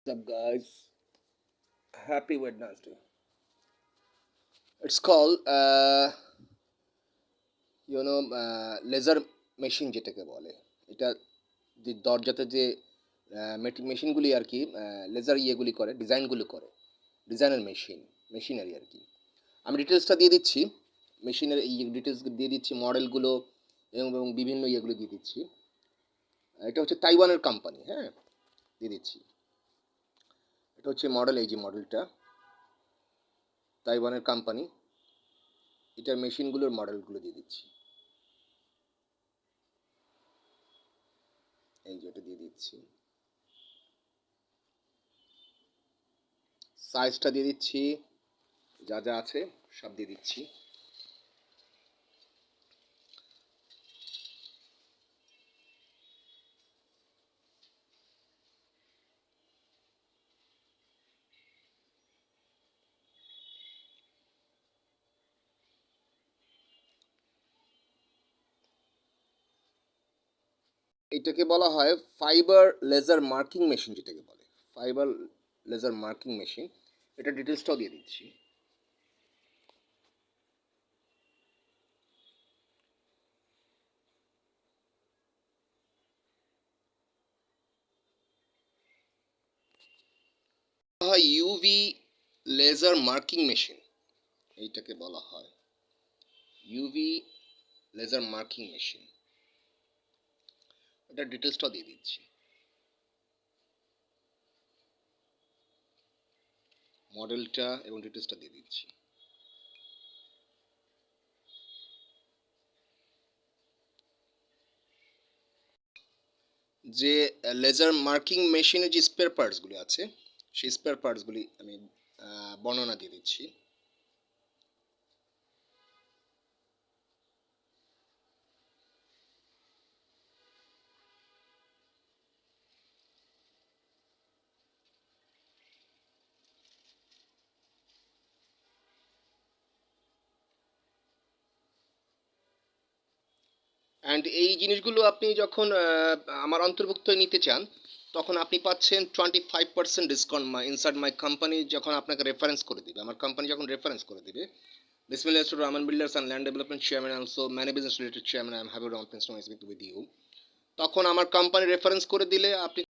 What's up, guys? Happy Wednesday. It's called laser machine যেটাকে বলে। এটা যে দরজাতে যে মেশিনগুলি আর কি লেজার ইয়েগুলি করে, ডিজাইনগুলো করে, ডিজাইনের মেশিনারি আর কি। আমি ডিটেলসটা দিয়ে দিচ্ছি, মেশিনের এই ডিটেলস দিয়ে দিচ্ছি, মডেলগুলো এবং বিভিন্ন ইয়েগুলো দিয়ে দিচ্ছি। এটা হচ্ছে তাইওয়ানের কোম্পানি, হ্যাঁ, দিয়ে দিচ্ছি। এটা হচ্ছে মডেল, এই যে মডেলটা, তাইওয়ানের কোম্পানি। এটার মেশিনগুলোর মডেলগুলো দিয়ে দিচ্ছি। এই যেটা দিয়ে দিচ্ছি, সাইজটা দিয়ে দিচ্ছি, যা যা আছে সব দিয়ে দিচ্ছি। এটাকে বলা হয় ফাইবার লেজার মার্কিং মেশিন, যেটাকে বলে ফাইবার লেজার মার্কিং মেশিন। এটা ডিটেলসটাও দিয়ে দিচ্ছি। হয় ইউভি লেজার মার্কিং মেশিন, এইটাকে বলা হয় ইউভি লেজার মার্কিং মেশিন। এটা ডিটেলসটাও দিয়ে দিচ্ছি, মডেলটা এবং ডিটেলসটা দিয়ে দিচ্ছি। যে লেজার মার্কিং মেশিনের যে স্পেয়ার পার্টসগুলি আছে, সেই স্পেয়ার পার্টসগুলি আমি বর্ণনা দিয়ে দিচ্ছি। অ্যান্ড এই জিনিসগুলো আপনি যখন আমার অন্তর্ভুক্ত নিতে চান, তখন আপনি পাচ্ছেন 25% ডিসকাউন্ট ইনসাইড মাই কোম্পানি, যখন আপনাকে রেফারেন্স করে দিবে, আমার কোম্পানি যখন রেফারেন্স করে দিবে। Bismillah Rahman builders and land development chairman, also many business related chairman, I am happy to with you. তখন আমার কোম্পানি রেফারেন্স করে দিলে আপনি